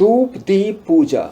धूप दीप पूजा।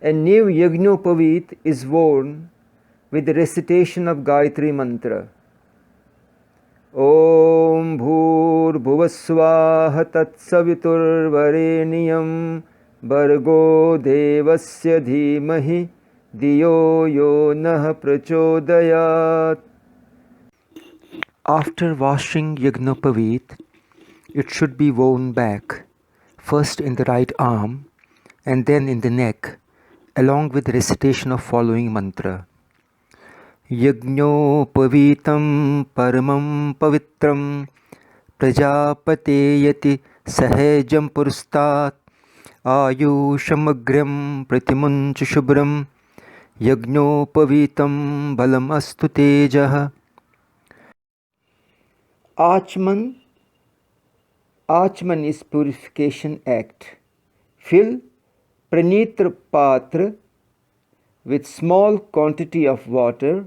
A new Yagnopavit is worn with the recitation of Gayatri Mantra. Om Bhur Bhuvaswaha Tatsaviturvareniyam Bargo Devasya Dhimahi Diyo Yo Nah Prachodayat. After washing Yagnopavit, it should be worn back, first in the right arm and then in the neck, along with recitation of following mantra. Yajnopavitam paramam pavitram prajapateyati sahajam purustat ayushamagram pratimuncha shubram yajnopavitam balam astu tejah. Achman is purification act. Fill Pranitra Patra with small quantity of water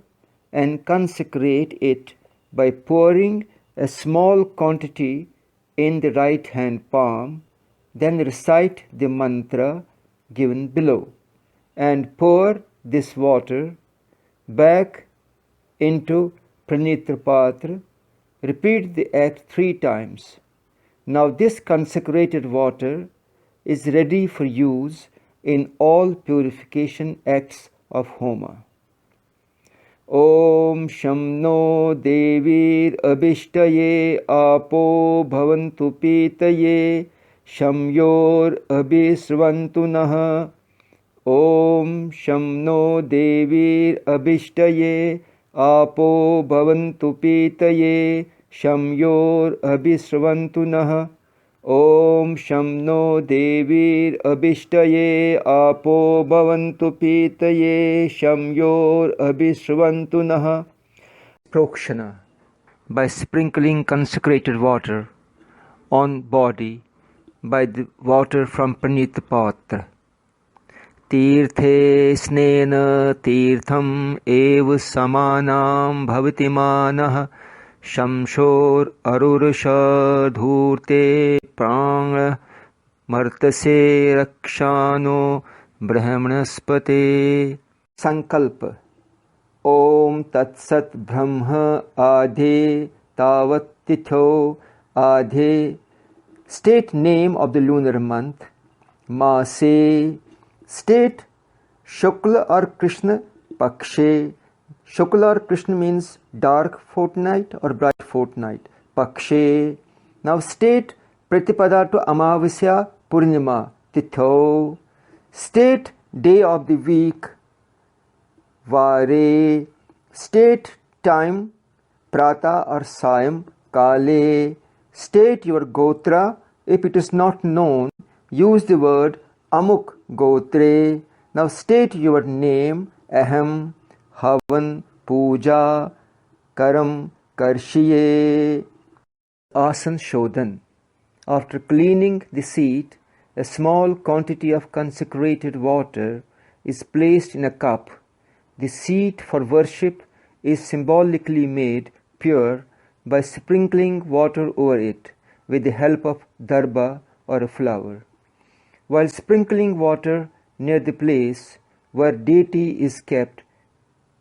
and consecrate it by pouring a small quantity in the right hand palm, then recite the mantra given below and pour this water back into Pranitra Patra. Repeat the act 3 times. Now this consecrated water is ready for use in all purification acts of Homa. Om Shamno Devir Abhishtaye Apo Bhavantu Pitaye Shamyor Abhisrvantu Naha. Om Shamno Devir Abhishtaye Apo Bhavantu Pitaye Shamyor Abhisrvantu Naha. Om Shamno Devir Abhishtaye Apo Bhavantu Pitaye Shamyor Abhisrvantu Naha. Prokshana, by sprinkling consecrated water on body by the water from Pranita Patra. Tirthe snena tirtham eva samanam bhavati manah Shamshor arurasha dhurte prang martase rakshano brahmanaspate. Sankalpa. Om tatsat brahma adhe tavat titho adhe. State name of the lunar month. Mase. State Shukla or Krishna Pakshe. Shukla or Krishna means dark fortnight or bright fortnight. Pakshe. Now state Pratipada to Amavasya Purnima Titho. State day of the week. Vare. State time Prata or Sayam Kale. State your Gotra. If it is not known, use the word Amuk Gotre. Now state your name. Aham Havan Puja Karam Karshiye. Asan Shodhan. After cleaning the seat, a small quantity of consecrated water is placed in a cup. The seat for worship is symbolically made pure by sprinkling water over it with the help of darba or a flower. While sprinkling water near the place where deity is kept,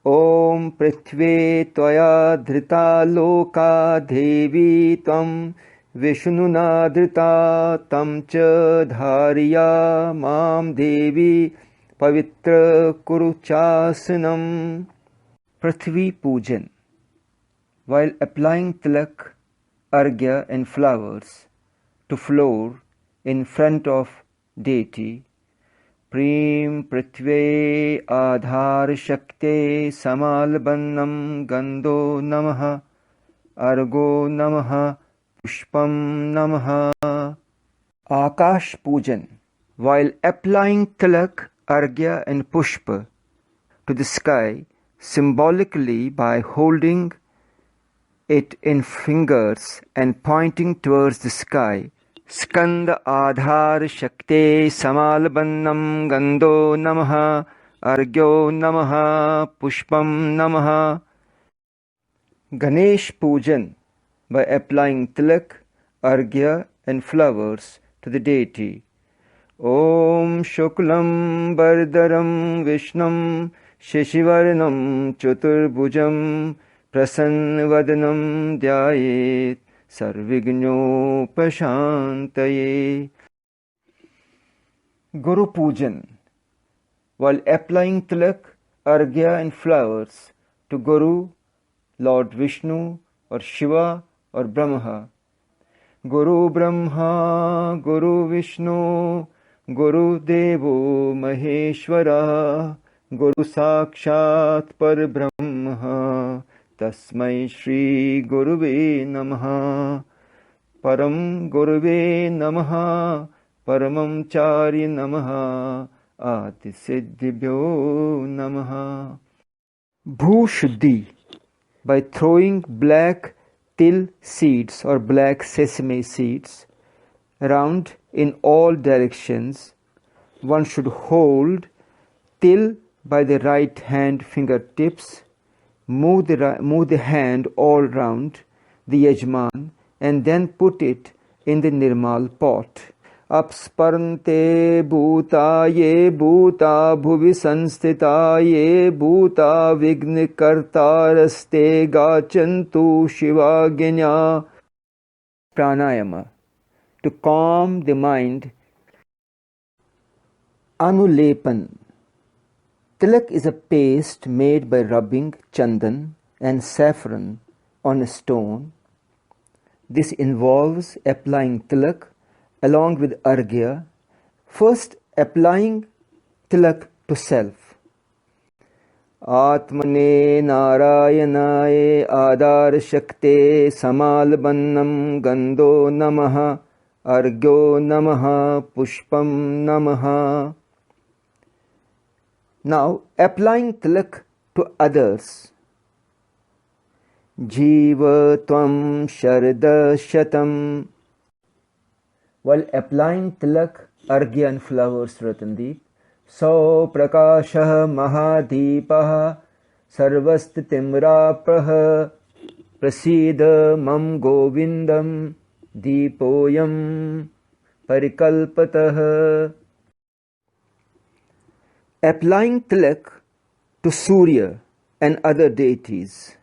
Om Prithve Tvaya Dhrita Loka Devi Tvam Vishnuna Dhrita Tam Cha Dhariya Mam Devi Pavitra Kuruchasanam. Prithvi Pujan. While applying tilak, arghya and flowers to floor in front of deity, Preem Prithve Adhar Shakte Samalbannam Gandho Namaha Argo Namaha Pushpam Namaha. Akash Pujan. While applying tilak, arghya and pushpa to the sky, symbolically by holding it in fingers and pointing towards the sky, Skanda Adhar Shakte Samalbannam Gandho Namaha Argyo Namaha Pushpam Namaha. Ganesh Pujan. By applying tilak, arghya and flowers to the deity, Om Shuklam Bardaram Vishnam Shishivarnam Chaturbhujam Prasanvadanam Dhyayet Sarvigno Pashantaye. Guru Pujan. While applying tilak, arghya and flowers to Guru, Lord Vishnu or Shiva or Brahma, Guru Brahma, Guru Vishnu, Guru Devo Maheshwara, Guru Sakshat Par Brahma, Tasmai Shri Guruve Namaha. Param Guruve Namaha, Paramam Chari Namaha, Ati Siddhibhyo Namaha. Bhu-shuddhi. By throwing black til seeds or black sesame seeds around in all directions, one should hold till by the right hand fingertips, move the hand all round the yajman, and then put it in the nirmal pot. Apsparante bhuta ye bhuta bhuvi sanstita ye bhuta vigna kartaraste gachantu shivagnya. Pranayama. To calm the mind. Anulepan. Tilak is a paste made by rubbing chandan and saffron on a stone. This involves applying tilak along with arghya, first applying tilak to self. Atmane Narayanaye Adar Shakte Samalbannam Gandho Namaha Argyo Namaha Pushpam Namaha. Now applying tilak to others. Jiva Tvam Sharda Shatam. While applying tilak, arghya and flowers to Ratandeep, So Prakashah Mahadipah Sarvastitimraprah Prasida Mam Govindam Deepoyam Parikalpatah. Applying tilak to Surya and other deities,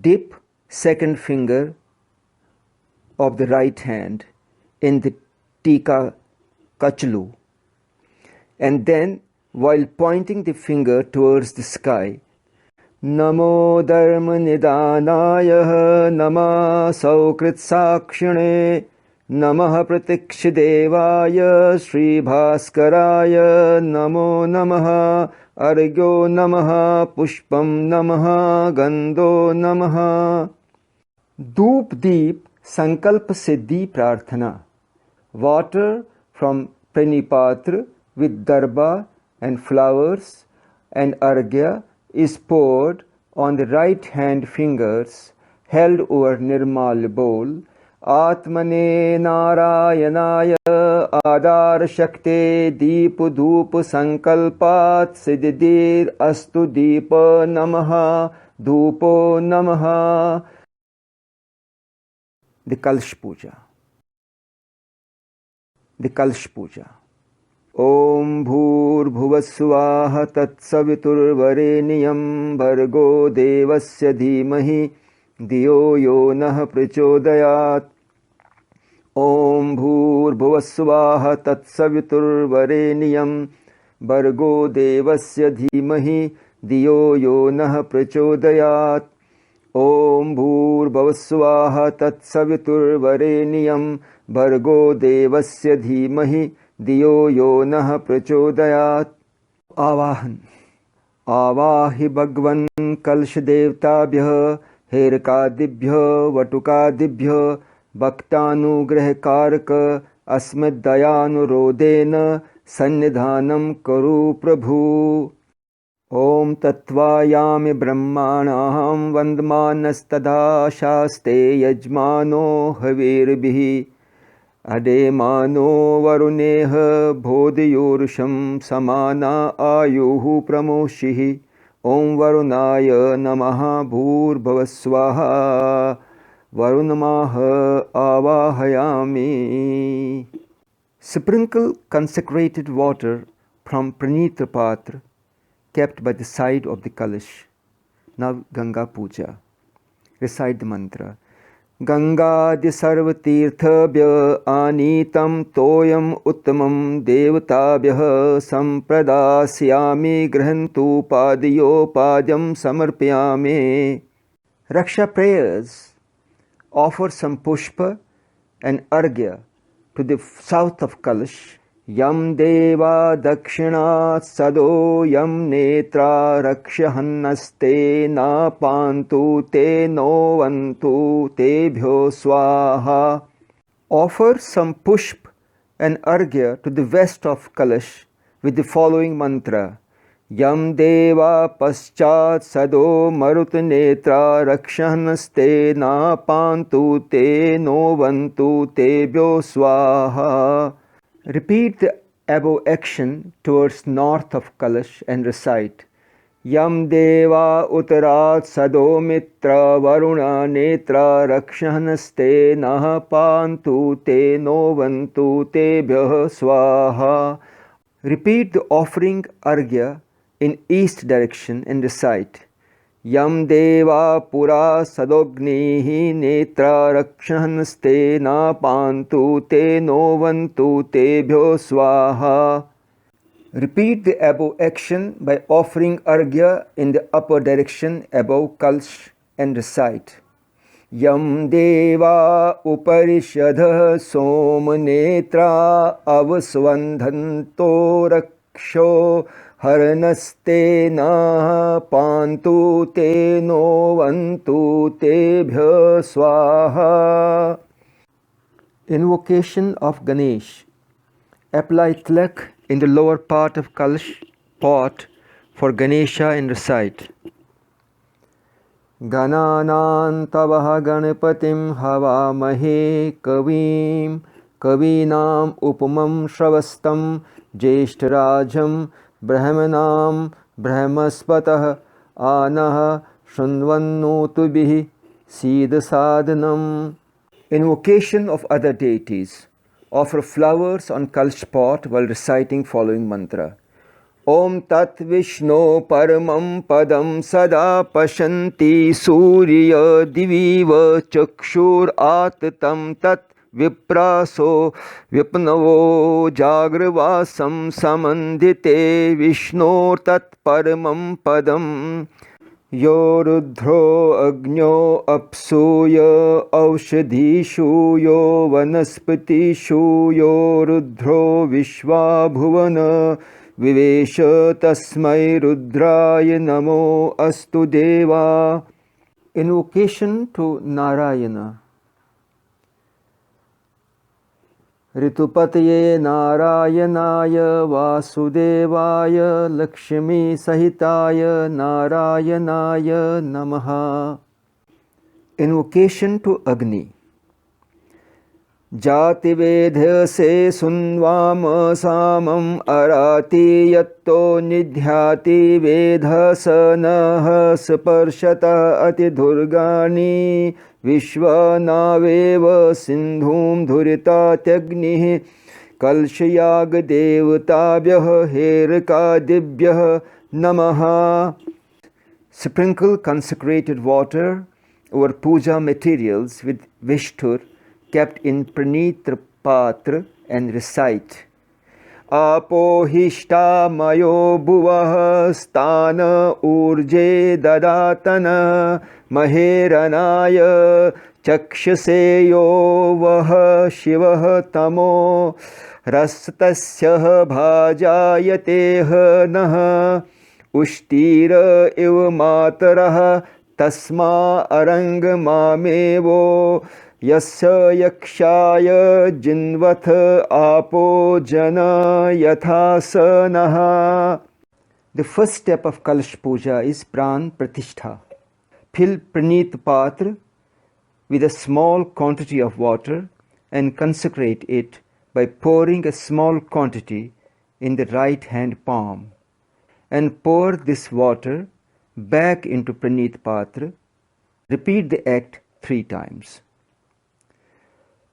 dip second finger of the right hand in the tika kachlu, and then while pointing the finger towards the sky, Namo Dharma Nidanaya Nama Saukrit Sakshane Namaha Pratikshidevaya Sri Bhaskaraya Namo Namaha Argyo Namaha Pushpam Namaha Gandho Namaha. Doop Deep Sankalp Siddhi Prarthana. Water from Pranipatra with darba and flowers and arghya is poured on the right hand fingers held over nirmal bowl. Atmane Narayanaya Adar Shakte Deep Dhoop Sankalpat Siddhir Astu Deepa Namaha Dhupo Namaha. The Kalsh Puja. The Kalsh Puja. Om Bhurbhuvasvaha Tatsaviturvareniyam Bhargo Devasya Dhimahi Diyo Yo Nah Prachodayat. Om Bhurbhuvasvaha Tatsaviturvareniyam Bhargo Devasya Dhimahi Diyo Yo Nah Prachodayat. Om Bhurbhuvasvaha Tatsaviturvareniyam Bhargo Devasya Dhimahi Diyo Yo Nah Prachodayat. Avahan. Avahi Bhagwan Kalsh Devtabhyah Herkadibhyah Vatukadibhyah Bhaktanugrah Karka Asmaddayanurodena Sannidhanam Karu Prabhu. Om Tattvayami Brahmanaham Vandmanas Shaste Yajmano Havirbihi Ademano Varuneha Bodhyorsham Samana Ayuhu Pramoshihi. Om Varunaya Namaha Bhurbhavasvaha Varunamaha Avahayami. Sprinkle consecrated water from Pranitra Patra kept by the side of the Kalash. Now Ganga Puja. Recite the mantra. Gangadi sarvatirthabhya anitam toyam uttamam devatabhyah sampradasyami grahantu padiyo padyam samarpyame. Raksha prayers. Offer some pushpa and argya to the south of Kalash. Yam deva dakshinat sado yam netra rakshahannaste na pantu te no vantu tebhyo swaha. Offer some pushp and argya to the west of Kalash with the following mantra. Yam deva paschat sado marut netra rakshahannaste na pantu te no vantu tebhyo swaha. Repeat the above action towards north of Kalash and recite. Yam deva uttarat sado mitra varuna netra rakshanaste nah pantu te no vantu tebhyah swaha. Repeat the offering argya in east direction and recite. Yam deva pura sadognihi netra rakshanaste na pantu te no vantu tebhyo swaha. Repeat the above action by offering argya in the upper direction above Kalsh and recite. Yam deva uparishadha somnetra avasvandhanto raksho Haranaste na pantu te no vantu tebhya swaha. Invocation of Ganesh. Apply tilak in the lower part of Kalash pot for Ganesha and recite. Gananantavaha Ganapatim Havamahe Kavim Kavinam Upamam Shravastam Jeshtarajam Brahmanam Brahmaspatah Anah Shunvannotubihi Siddhasadhanam. Invocation of other deities. Offer flowers on Kalsh pot while reciting following mantra. Om Tat Vishno Paramam Padam Sada Pashanti Surya Diviva Chakshur Atatam Tat Vipraso Vipnavo Jagrvasam Samandhite Vishno Tat Paramam Padam Yorudhro Agno Apsuya Aushadhishu Yo Vanaspatishu Yorudhro Vishwabhuvana Vivesha Tasmai Rudraya Namo Astu Deva. Invocation to Narayana. Ritupataye Narayanaya Vasudevaya Lakshmi Sahitaya Narayanaya Namaha. Invocation to Agni. Jati vedha se sunvam samam arati yatto nidhyati vedha sanah sparshata ati durgani vishvanaveva sindhum dhurita tyagnih कलशयाग देवताभ्यः हेरकादिभ्यः नमः. Sprinkle consecrated water over puja materials with Vishtur kept in Pranitra Patra and recite Apohishta mayo bhuvah stana urje dadatana maheranaya chakshaseyo vah shivah tamo rastasya bhajayate nah उष्टीर इव मातरः तस्मा अरंग मामेवो यस्य यक्षाय जिन्वथ आपो जना यथा स नः. The first step of Kalash Puja is Pran Pratishtha. Fill Praneet Patra with a small quantity of water and consecrate it by pouring a small quantity in the right hand palm. And pour this water back into Praneet Patra. Repeat the act 3 times.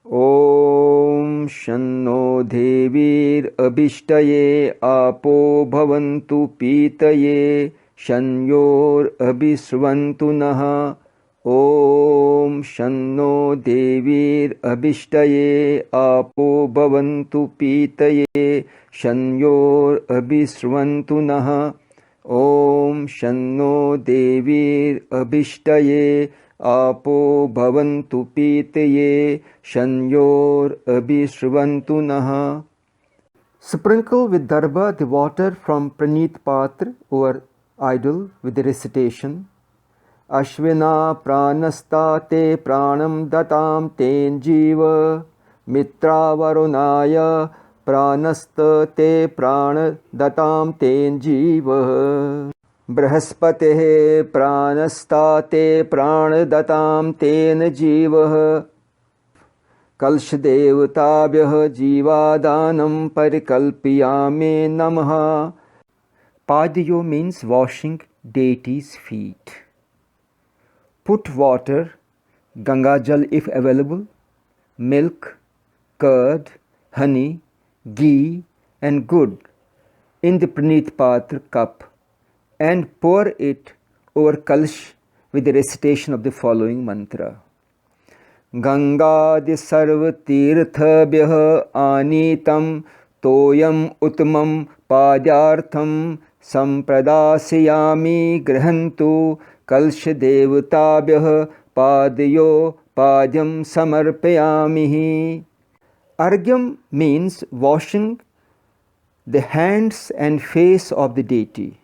Om Shanno Devir Abhishtaye Apo Bhavantu Pitaye Shanyor Abhisvantu Naha. Om Shanno Devir Abhishtaye Apo Bhavantu Pitaye Shanyor Abhisvantu Naha. Om Shanno Devir Abhishtaye Apo Bhavantu Pitaye Shanyor Abhisvantu Naha. Sprinkle with darba the water from Praneet Patra over idol with the recitation Ashvina pranasta te pranam datam ten jiva mitra varunaya pranasta te prana datam ten jiva Brahaspate pranasta te prana datam ten jiva Kalsh devatabhyah jivadanam parikalpiyame namaha. Padiyo means washing deity's feet. Put water, Ganga Jal if available, milk, curd, honey, ghee and good in the Praneet Patra cup and pour it over Kalsh with the recitation of the following mantra. Gangadi sarva tirthabhyah anitam toyam utmam padyartham sampradasayami grahantu Kalsh devatabhyah padyo padyam samarpayamihi. Argyam means washing the hands and face of the deity.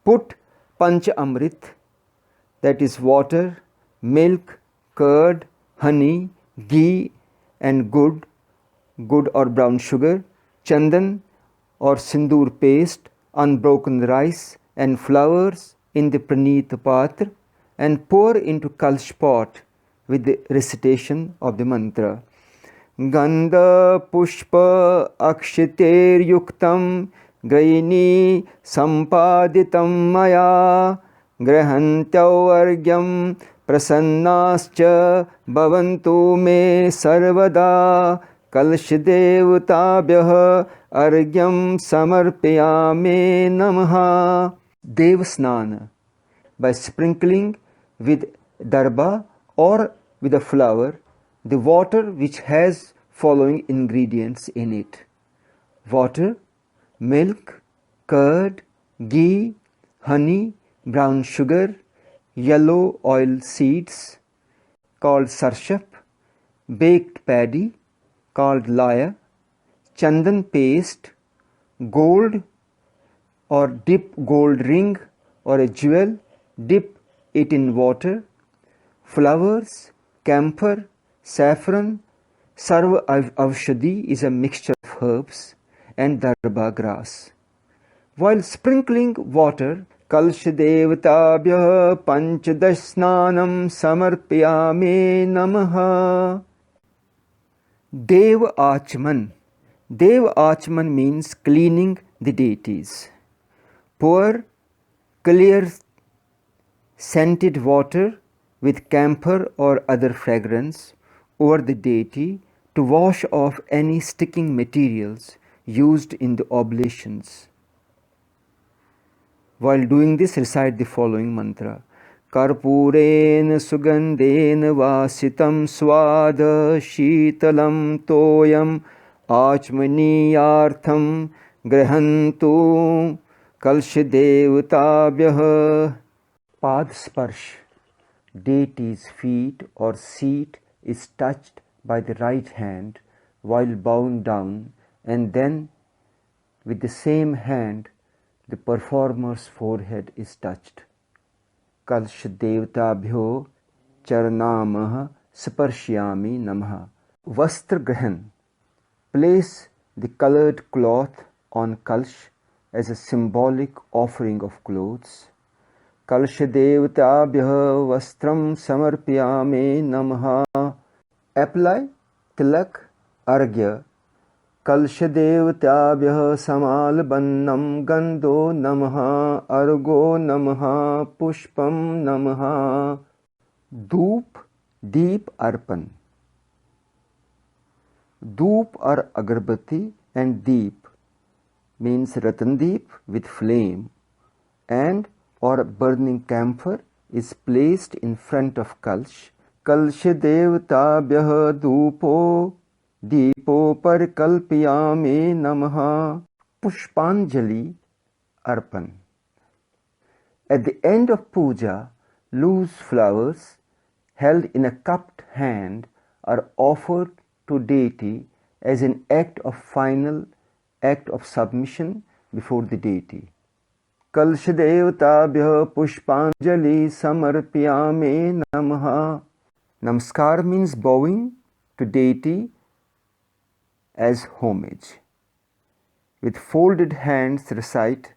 Put Pancha Amrit, that is water, milk, curd, honey, ghee and good or brown sugar, chandan or sindoor paste, unbroken rice and flowers in the Praneet Patra and pour into Kalsh pot with the recitation of the mantra. Gandha pushpa akshiter yuktam graini sampaditam maya grahantyau argyam prasannascha bhavantu me sarvada Kalsh devatabhyah argyam samarpayame namaha. Devasnana, by sprinkling with darba or with a flower the water which has following ingredients in it: water, milk, curd, ghee, honey, brown sugar, yellow oil seeds called sarshap, baked paddy called laya, chandan paste, gold or dip gold ring or a jewel, dip it in water, flowers, camphor, saffron. Sarva avshadi is a mixture of herbs and darba grass. While sprinkling water, Kalsh devatabhyah panchadasnanam samarpayame namaha. Dev Achman. Dev Achman means cleaning the deities. Pour clear scented water with camphor or other fragrance over the deity to wash off any sticking materials used in the oblations. While doing this, recite the following mantra. Karpuren sugandhen vasitam swada shitalam toyam achmaniyartham grahantu kalshadevtabhyah. Pad sparsh, deity's feet or seat, is touched by the right hand while bowing down, and then with the same hand the performer's forehead is touched. Kalsh devtabhyo charanamah sparshyami namah. Vastra grahan. Place the colored cloth on kalsh as a symbolic offering of clothes. Kalsh devtabhyah vastram samarpyami namah. Apply tilak argya. Kalsh devtabhyah samalbannam gandho namaha argo namaha pushpam namaha. Dhoop, deep arpan. Dhoop or agarbatti and deep means ratandeep with flame, and or burning camphor is placed in front of kalsh. Kalsh devtabhyah dhupo Deepo parikalpyami namaha. Pushpanjali arpan. At the end of puja, loose flowers held in a cupped hand are offered to deity as an final act of submission before the deity. Kalshadevtabhyah pushpanjali samarpyami namaha. Namaskar means bowing to deity as homage. With folded hands recite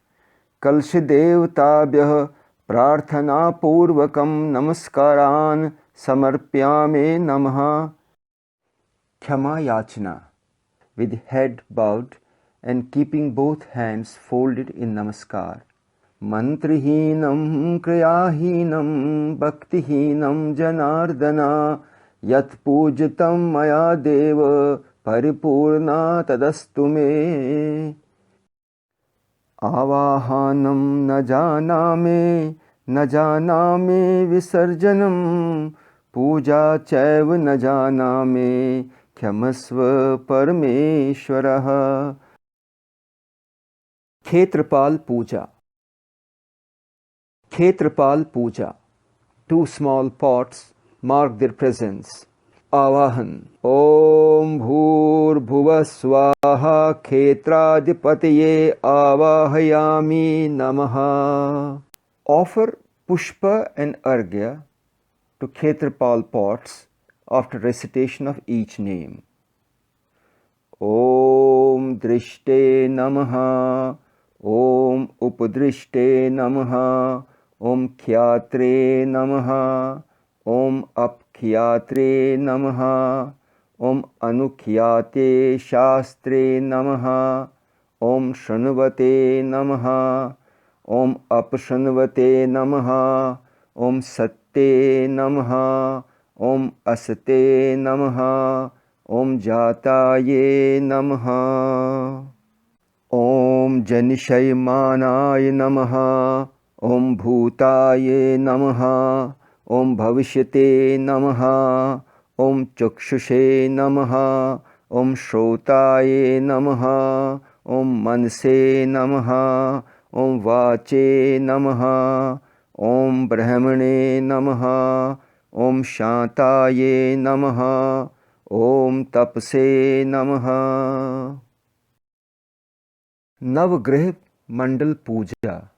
Kalshadevtabhyah prarthana purvakam namaskaran samarpyame namaha. Khyama yachna, with head bowed and keeping both hands folded in namaskar. Mantrihinam kriyahinam bhaktihinam janardana yat pujatam maya deva paripurna tadastu me. Avahanam na janame visarjanam puja chaiva na janame khyamisva parameshwarah. Khetrapal Puja. Khetrapal Puja. 2 small pots mark their presence. Avahan. Om Bhur Bhuva Swaha Khetradipataye Avahayami Namaha. Offer pushpa and argya to Khetrapal pots after recitation of each name. Om Drishte Namaha. Om Upadrishte Namaha. Om Khyatre Namaha. Om Apkhyatre Namaha. Om Anukhyate Shastre Namaha. Om Shanvate Namaha. Om Apshanvate Namaha. Om Satte Namaha. Om Asate Namaha. Om Jataye Namaha. Om Janishaymanaye Namaha. Om Bhutaye Namaha. Om Bhavishyate Namaha. Om Chakshushe Namaha. Om Shrotaye Namaha. Om Manse Namaha. Om Vache Namaha. Om Brahmane Namaha. Om Shantaye Namaha. Om Tapse Namaha. Navagrih Mandal Puja.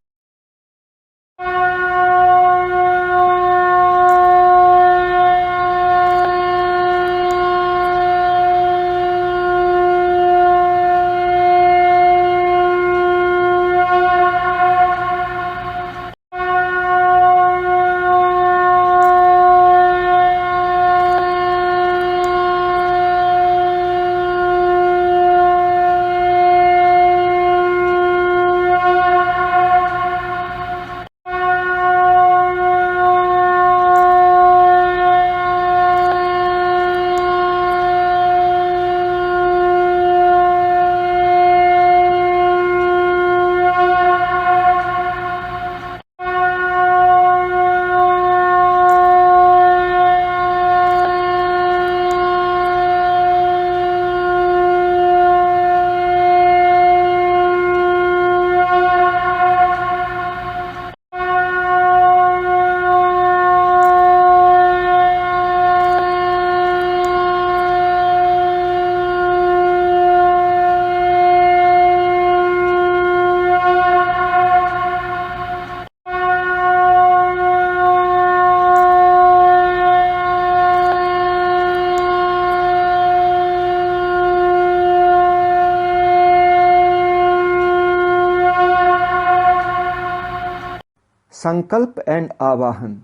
Sankalp and Avahan.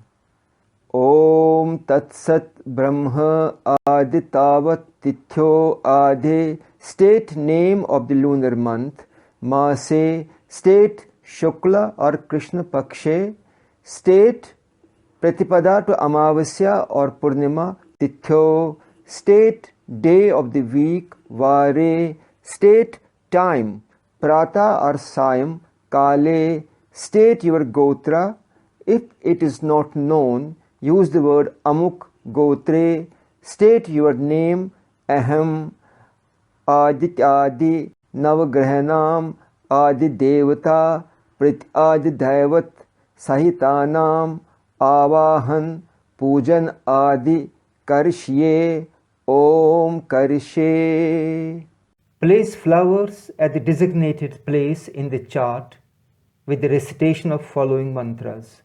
Om Tat Sat Brahma Aditavat Tithyo Adhe. State name of the lunar month. Mase. State Shukla or Krishna Pakshe. State Pratipada to Amavasya or Purnima. Tithyo. State day of the week. Vare. State time. Prata or Sayam. Kale. State your Gotra. If it is not known, use the word Amuk Gotre. State your name. Aham. Adityadi. Navagrahanam. Adi Devata. Prit Adi Daivat. Sahitanam. Avahan. Pujan Adi. Karishye. Om Karishye. Place flowers at the designated place in the chart with the recitation of following mantras.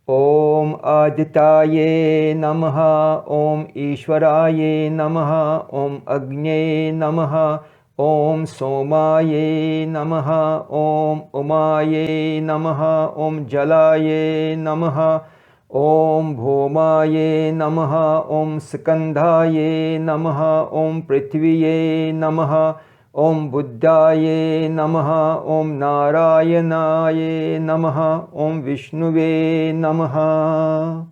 Om Aditaye Namaha. Om Ishwaraye Namaha. Om Agnye Namaha. Om Somaye Namaha. Om Umaye Namaha. Om Jalaye Namaha. Om Bhomaye Namaha. Om Skandhaye Namaha. Om Prithviye Namaha. Om Buddhaye Namaha. Om Narayanaye Namaha. Om Vishnuve Namaha.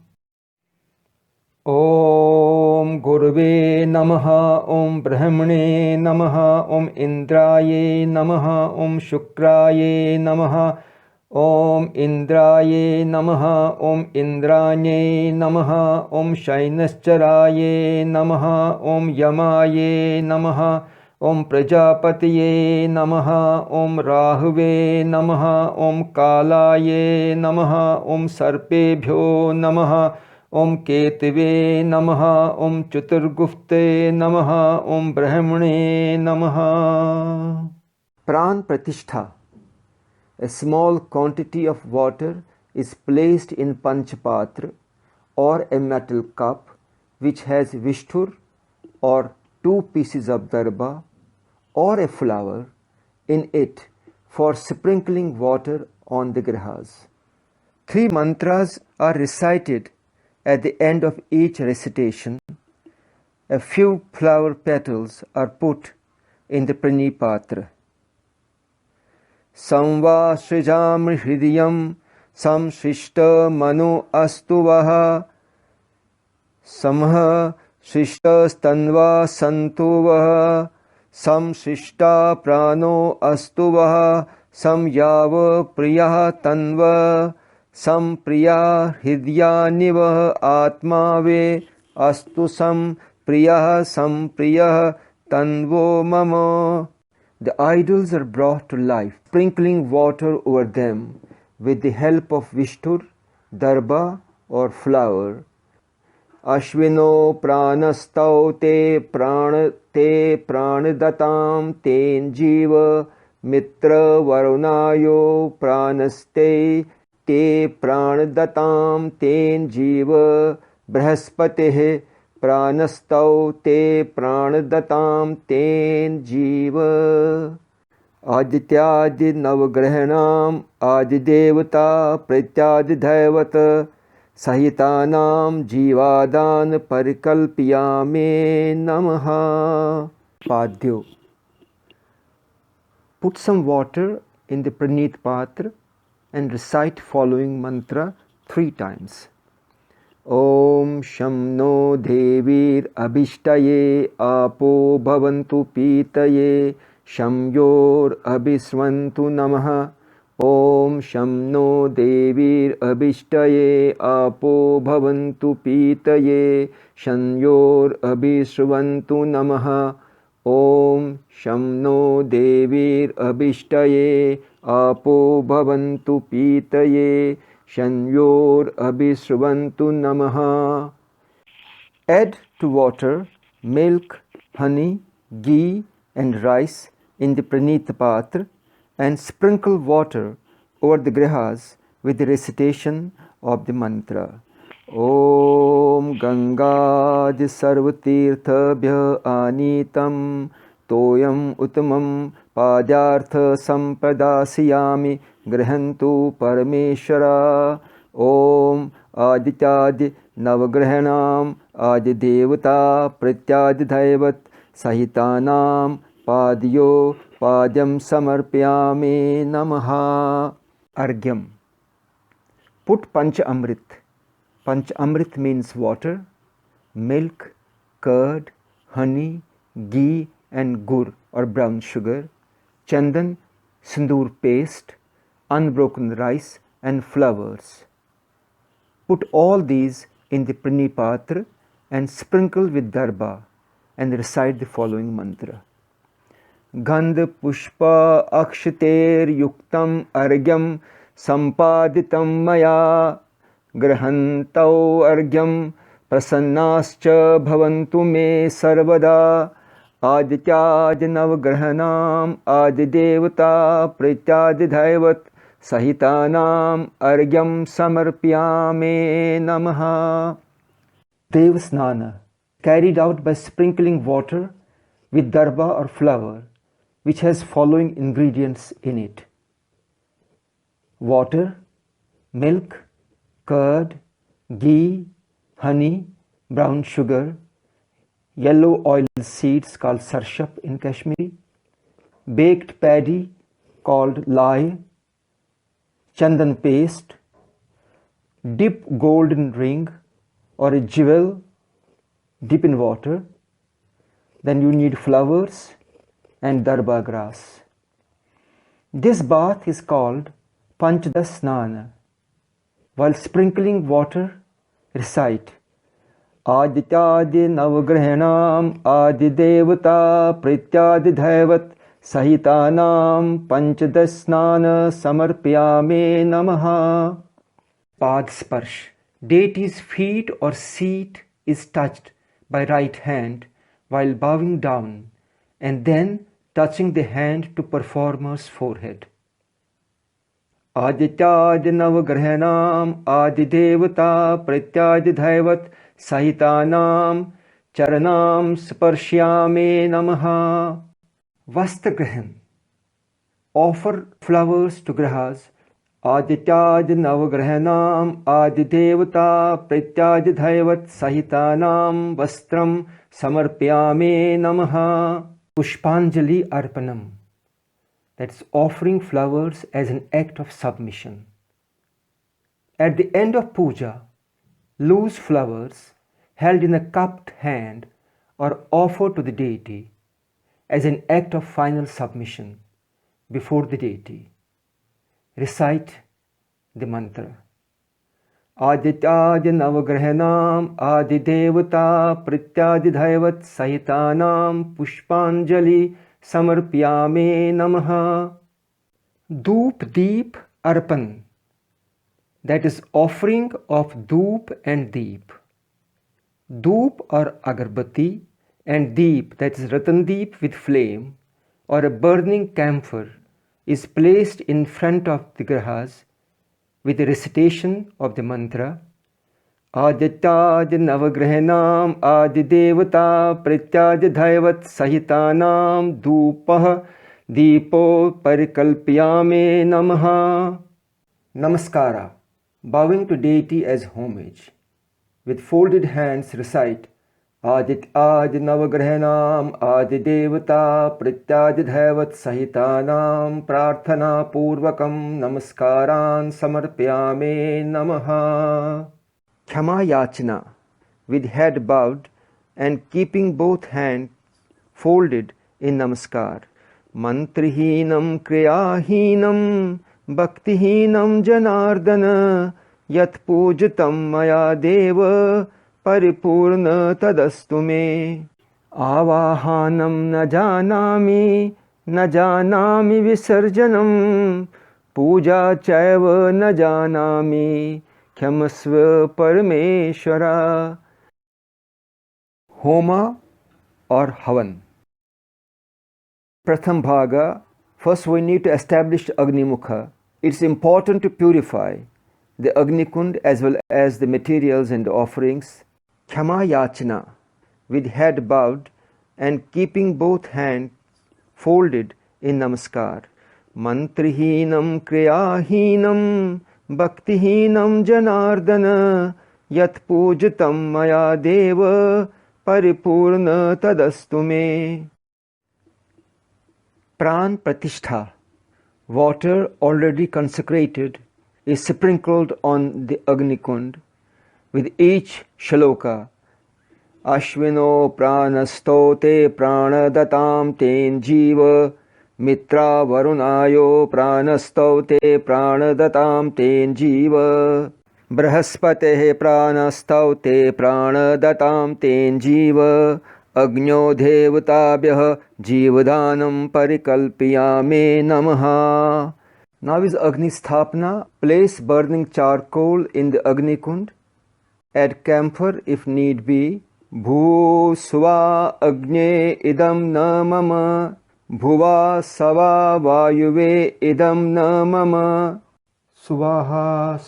Om Guruve Namaha. Om Brahmane Namaha. Om Indraye Namaha. Om Shukraye Namaha. Om Indraye Namaha. Om Indrane Namaha. Om Shainascharaye Namaha. Om Yamaye Namaha. Om Prajapatiye Namaha. Om Rahuve Namaha. Om Kalaye Namaha. Om Sarpebhyo Namaha. Om Ketave Namaha. Om Chaturgufte Namaha. Om Brahmane Namaha. Pran Pratishtha. A small quantity of water is placed in Panchpatra or a metal cup which has Vishthur or 2 pieces of darba or a flower in it for sprinkling water on the grihas. 3 mantras are recited at the end of each recitation. A few flower petals are put in the pranipatra. Samvasrijam hridiyam samshrishta manu astuvaha samha shrishta stanva santuvaha samshrishta prano astuvaha samyava priya tanva sampriya hridyaniva atmave astu sampriya sampriya tanvo mama. The idols are brought to life, sprinkling water over them with the help of Vishthur, darba or flower. Ashvino pranastau te pranadatam ten jiva mitra varunayo pranaste te pranadatam ten jiva brahaspateh pranastau te pranadatam ten jiva. Adityadi navagrahanam adi devata pratyadi dhaivata sahitanam jivadan parikalpiyame namaha. Padyo. Put some water in the pranit patra and recite following mantra 3 times. Om Sham No Devir Abhishtaye Apo Bhavantu Pitaye Sham Yor Abhisvantu Namaha. Om Sham No Devir Abhishtaye Apo Bhavantu Pitaye Sham Yor Abhisvantu Namaha. Om Sham No Devir Abhishtaye Apo Bhavantu Pitaye Shanyor Abhisravantu Namaha. Add to water milk, honey, ghee and rice in the pranita patra and sprinkle water over the grihas with the recitation of the mantra. Om Gangadi Sarvatirthabhya Anitam Toyam Uttamam पाद्यार्थ संप्रदास्यामि गृहन्तु परमेश्वरा. Om Adityadi Navagrahanam Adi Devata Pratyadi Dhaivat Sahitanam Padyo Padyam Samarpyami Namaha. Argyam. Put Pancha Amrit. Pancha Amrit means water, milk, curd, honey, ghee and gur or brown sugar, chandan, sindoor paste, unbroken rice and flowers. Put all these in the pranipatra and sprinkle with darba and recite the following mantra. Gandha pushpa akshiter yuktam argyam sampaditam maya grahantau argyam prasannascha bhavantu me sarvada adityaj navagrahanam adidevata prityadi dhaivat Sahitanam Argyam Samarpyame Namaha. Devasnana, carried out by sprinkling water with darba or flour, which has following ingredients in it: water, milk, curd, ghee, honey, brown sugar, yellow oil seeds called sarshap in Kashmiri, baked paddy called lai, chandan paste, dip golden ring or a jewel, dip in water. Then you need flowers and darba grass. This bath is called Panchada Snana. While sprinkling water, recite Adityadi Navagrahanam Adi Devata Prityadi Dhaivat Sahitanam Panchadasnana Samarpyame Namaha. Pad Sparsh. Deity's feet or seat is touched by right hand while bowing down and then touching the hand to performer's forehead. Adityadi Navagrahanam Adi Devata Pratyadi Dhaivat Sahitanam Charanam Sparshyame Namaha. Vastragrahan. Offer flowers to grahas. Adityad Navagrahanam Adi Devata Pratyadi Dhaivat Sahitanam Vastram Samarpyame Namaha. Pushpanjali Arpanam. That's offering flowers as an act of submission. At the end of puja, loose flowers held in a cupped hand are offered to the deity as an act of final submission before the deity. Recite the mantra. Adityadi Navagrahanam Adi Devata Pratyadi Dhaivat Sahitanam Pushpanjali Samarpyame Namaha. Doop Deep Arpan. That is offering of doop and deep. Doop or agarbatti and deep, that is ratan deep with flame or a burning camphor, is placed in front of the grahas with the recitation of the mantra Adityad Navagrahanam Adi Devata Pratyadi Dhaivat Sahitanam Dupah Deepo Parikalpyame Namaha. Namaskara. Bowing to deity as homage. With folded hands recite Adityad Navagrahanam Adi Devata Pratyadi Dhaivat Sahitanam Prarthana Purvakam Namaskaran Samarpyame Namaha. Khyama Yachana, with head bowed and keeping both hands folded in Namaskar. Mantrihinam Kriyahinam Bhaktihinam Janardana Yat Pujatam Maya Deva Paripurna Tadastu Me. Avahanam na janami visarjanam Puja chaiva na janami Khyamsva Parameshwara. Homa or Havan. Pratham Bhaga. First we need to establish Agni Mukha. It's important to purify the Agni Kund as well as the materials and the offerings. Khyama Yachana, with head bowed and keeping both hands folded in Namaskar. Mantrihinam kriyahinam bhaktihinam janardana yat pujatam maya deva paripurna tadastu me. Pran Pratishtha, water already consecrated, is sprinkled on the Agni Kund with each shloka. Ashvino pranasto te pranadatam ten jiva mitra varunayo pranasto te pranadatam ten jiva brahaspate pranasto te pranadatam ten jiva Agno devatabhyah jivadhanam parikalpiyame namaha. Now is Agni Sthapana. Place burning charcoal in the Agni Kund. Add camphor if need be. Bhusva agne idam na mama. Bhuva sava vayuve idam na mama. Suvaha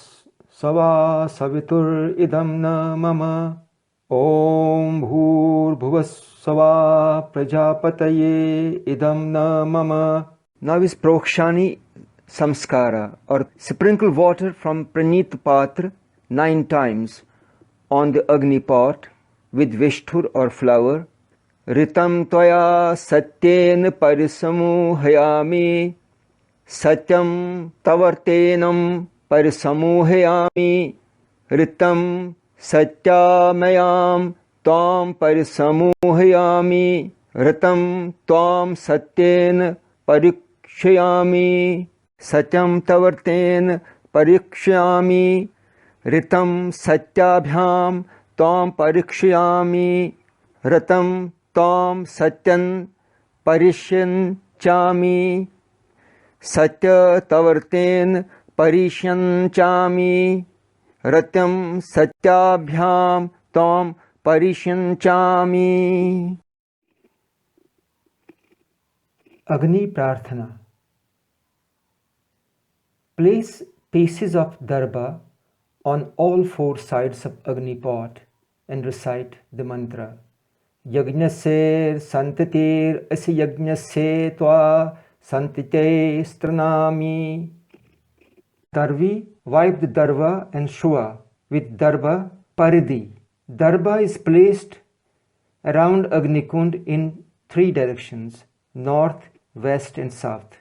sava savitur idam na mama. Om Bhur Bhuvasava Prajapataye Idam Na Mama. Now is Prokshani Samskara, or sprinkle water from Pranit Patra 9 times on the Agni pot with Vishthur or flour. Ritam Toya Satyen Parisamuhayami Satyam Tavartenam Parisamuhayami Ritam Satyamyam Tvam Parisamuhayami Ratam Tvam Satyen Parikshayami Satyam Tavarten Parikshayami Ritam Satyabhyam Tvam Parikshayami Ratam Tvam Satyan Parishyanchami Satya Tavarten Parishyanchami Ratyam Satyabhyam Tam Parishanchami. Agni Prarthana. Place pieces of darba on all 4 sides of Agni pot and recite the mantra. Yajnasir santatir asi yajnasya tva santite stranami. Darvi wipe the darva and shua with darba paridhi. Darba is placed around Agni Kund in 3 directions, north, west and south.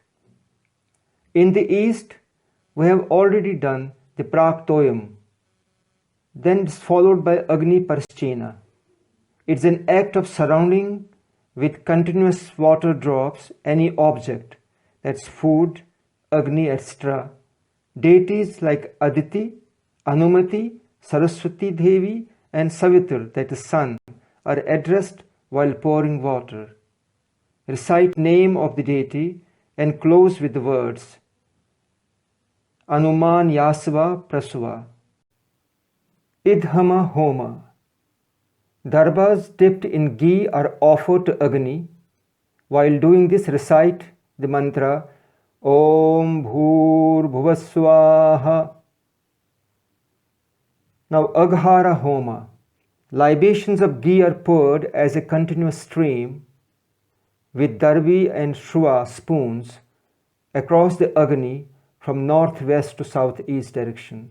In the east, we have already done the Praktoyam. Then it's followed by Agni Paraschena. It's an act of surrounding with continuous water drops any object, that's food, Agni, etc. Deities like Aditi, Anumati, Saraswati Devi and Savitur, that is sun, are addressed while pouring water. Recite name of the deity and close with the words Anuman Yasva Prasuva. Idhama Homa. Darbas dipped in ghee are offered to Agni. While doing this, recite the mantra Om Bhur Bhuvaswaha. Now Aghara Homa. Libations of ghee are poured as a continuous stream with darbi and shua spoons across the Agni from northwest to southeast direction.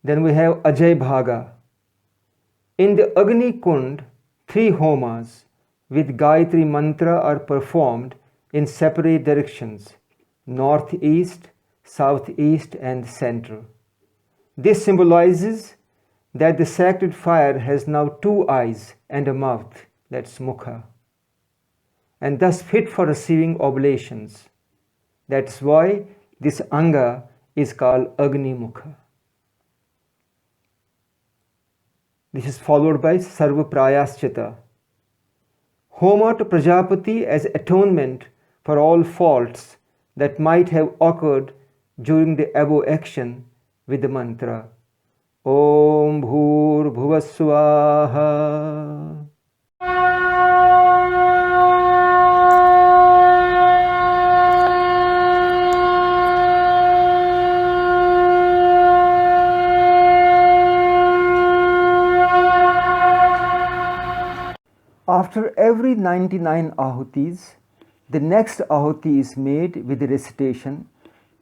Then we have Ajay Bhaga. In the Agni Kund, 3 homas with Gayatri mantra are performed in separate directions, northeast, southeast and center. This symbolizes that the sacred fire has now 2 eyes and a mouth, that's mukha, and thus fit for receiving oblations. That's why this anga is called Agni Mukha. This is followed by Sarva Prayaschita. Homa to Prajapati as atonement for all faults that might have occurred during the above action with the mantra Om Bhur Bhuvaswaha. After every 99 ahutis, the next ahuti is made with the recitation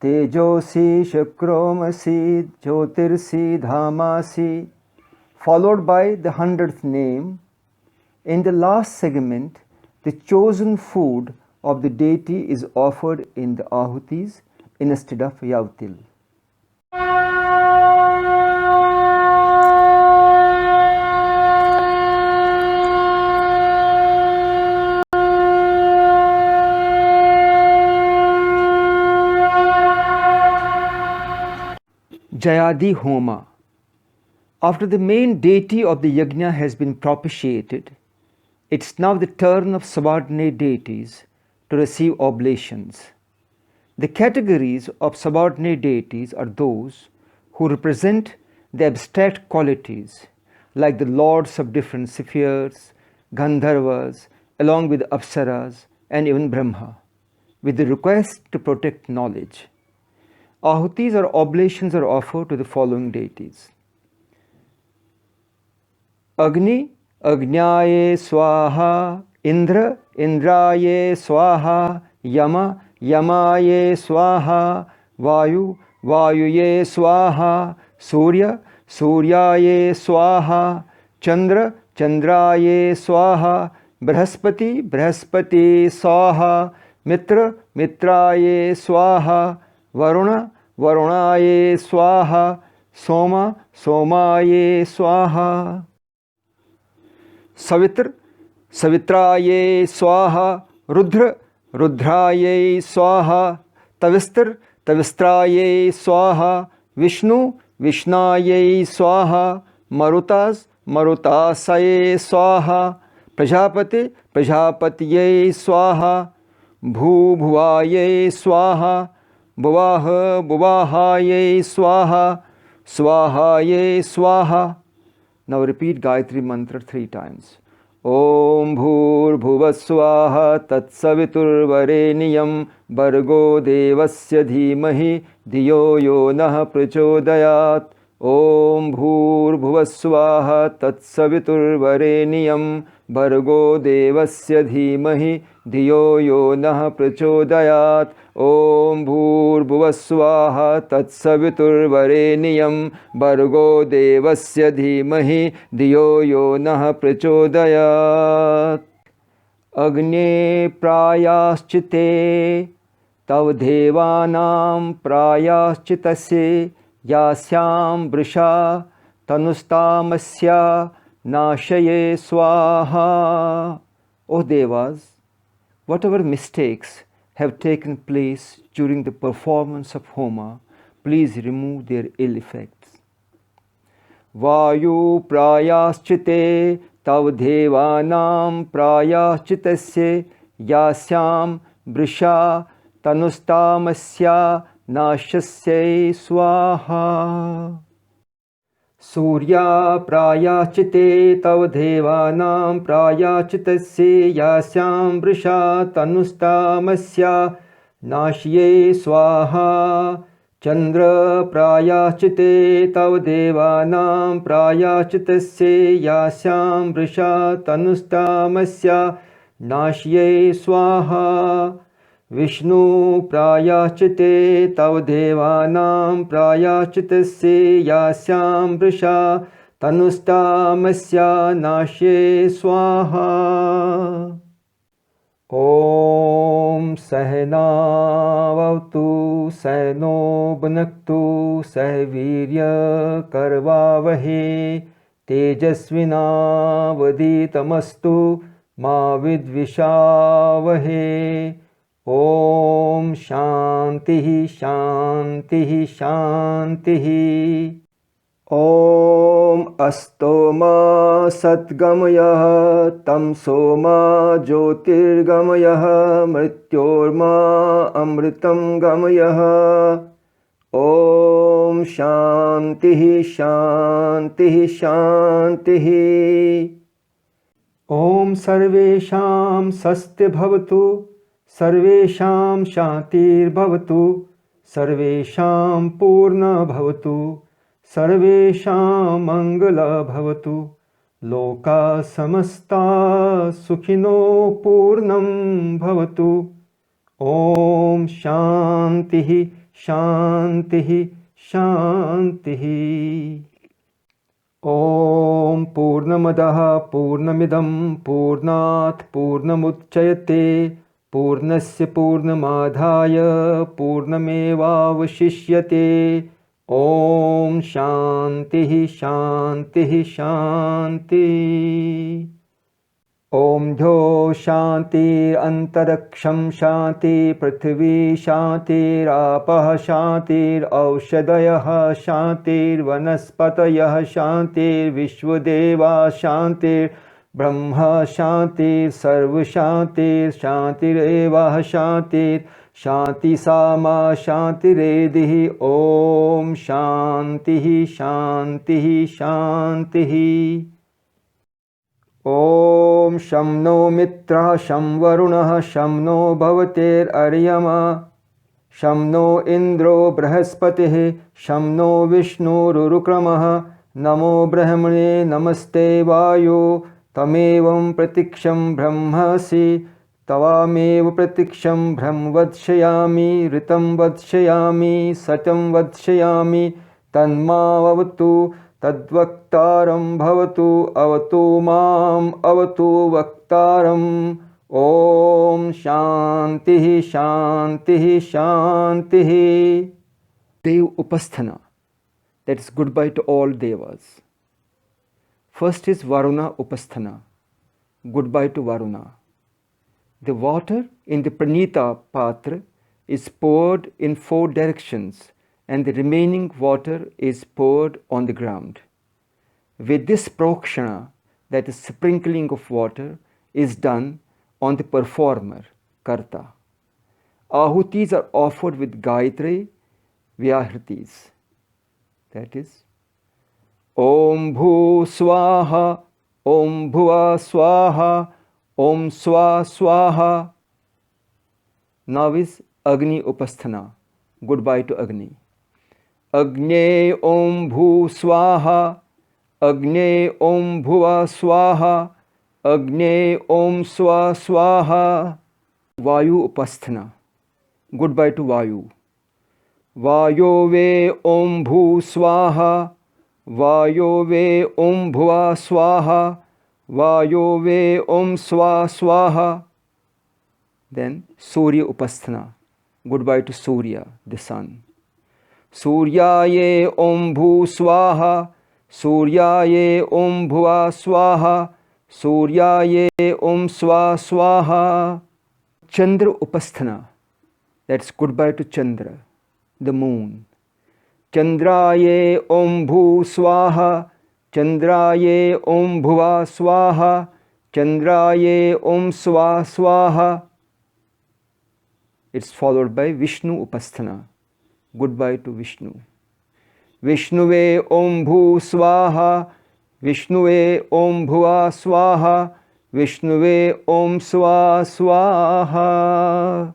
Tejosi Shakromasi Jyotirsi Dhamasi, followed by the 100th name. In the last segment, the chosen food of the deity is offered in the ahutis instead of yavtil. Jayadi Homa. After the main deity of the yajna has been propitiated, it's now the turn of subordinate deities to receive oblations. The categories of subordinate deities are those who represent the abstract qualities, like the lords of different spheres, Gandharvas, along with Apsaras and even Brahma, with the request to protect knowledge. Ahutis or oblations are offered to the following deities. Agni, Agnaye Swaha, Indra, Indraye Swaha, Yama, Yamaye Swaha, Vayu, Vayuye Swaha, Surya, Suryaye Swaha, Chandra, Chandraye Swaha, Brahaspati, Brahaspati Swaha, Mitra, Mitraye Swaha, Varuna, Varunaye Swaha, Soma, Somaye Swaha. Savitr, Savitraye Swaha, Rudra, Rudraye Swaha, Tavistr, Tavistraye Swaha, Vishnu, Vishnaye Swaha, Marutas, Marutasaye Swaha, Prajapati, Prajapatiye Swaha, Bhuvaye Swaha, Bhuvaha, Bhuvahaye Swaha, Swahaye Swaha. Now repeat Gayatri Mantra 3 times. Om Bhur Bhuvaswaha Tatsaviturvareniyam Bargo Devasya Dhimahi Dhiyo Yo Nah Prachodayat. Om Bhur Bhuvaswaha Tatsaviturvareniyam Bargo Devasya Dhimahi Dhiyo Yo Nah Prachodayat. Om Bhur Bhuvaswaha Tatsaviturvareniyam Bargo Devasya Dhimahi Dhiyo Yo Nah Prachodayat. Agne Prayaschite Tav Devanam Prayaschitasya Yasyam Vrisha Tanustamasya Nashaye Swaha. O Devas, whatever mistakes have taken place during the performance of Homa, please remove their ill effects. Vayu prayaschite tav devanam prayaschitasya yasyam vrisha tanustamasya nashasya swaha. Surya prayachite tav devanam prayachitasya yasyam vrisha tanustamasya nashye swaha. Chandra prayachite tav devanam prayachitasya yasyam vrisha tanustamasya nashye swaha. Vishnu prayachite tav devanam prayachitasya yasyam vrisha tanustamasya nashye swaha. Om Sahnavavtu Sahno Bhunaktu Sahvirya Karvavahe Tejasvinavaditamastu Ma Vidvishavahe. Om Shanti Shanti Shanti. Om Astoma Satgamaya Tamsoma Jyotirgamaya Mrityorma Amritam Gamaya. Om Shanti Shanti Shanti. Om Sarvesham Sastya Bhavatu Sarvesham Shantir Bhavatu Sarvesham Purna Bhavatu Sarvesham Mangala Bhavatu Loka samasta sukhino purnam bhavatu. Om Shantihi Shantihi Shantihi. Om Purnamadaha Purnamidam Purnat Purnamucchayate Purnasya Purnamadhaya Purnamevavashishyate. Om Shantihi Shantihi Shanti. Om Dho Shanti Antaraksham Shanti Prithvi Shanti Rapah Shanti Aushadayah Shanti Vanaspatayah Shanti Vishwadeva Shanti Brahma Shanti Sarva Shanti Shanti Eva Shanti Shanti Sama Shanti Redihi. Om Shantihi Shantihi Shantihi. Om Sham No Mitra Sham Varunah Sham No Bhavater Aryama Sham No Indro Brahaspatih Sham No Vishnu Rurukramah Namo Brahmane Namaste Vayu Tamevam Pratiksham Brahmasi Tavamev Pratiksham Brahmvadshayami Ritam Vadshayami Satam Vadshayami Tanmavavatu Tadvaktaram bhavatu avatu mam avatu vaktaram. Om Shantihi Shantihi Shantihi. Dev Upasthana, that is goodbye to all devas. First is Varuna Upasthana, goodbye to Varuna. The water in the Pranita Patra is poured in 4 directions, and the remaining water is poured on the ground. With this prokshana, that is sprinkling of water, is done on the performer, karta. Ahutis are offered with Gayatri Vyahritis. That is Om Bhu Swaha, Om Bhuva Swaha, Om Swa Swaha. Now is Agni Upasthana, goodbye to Agni. Agne Om Bhu Swaha, Agne Om Bhuva Swaha, Agne Om Swa Swaha. Vayu Upasthana, goodbye to Vayu. Vayove Om Bhu Swaha, Vayove Om Bhuva Swaha, Vayove Om Swa Swaha. Then Surya Upasthana, goodbye to Surya, the sun. Suryaye Om Bhu Swaha, Suryaye Om Bhuva Swaha, Suryaye Om Swa Swaha. Chandra Upasthana, that's goodbye to Chandra, the moon. Chandraye Om Bhu Swaha, Chandraye Om Bhuva Swaha, Chandraye Om Swa Swaha. It's followed by Vishnu Upasthana, goodbye to Vishnu. Vishnuve Om Bhu Swaha, Vishnuve Om Bhuva Swaha, Vishnuve Om Swa Swaha.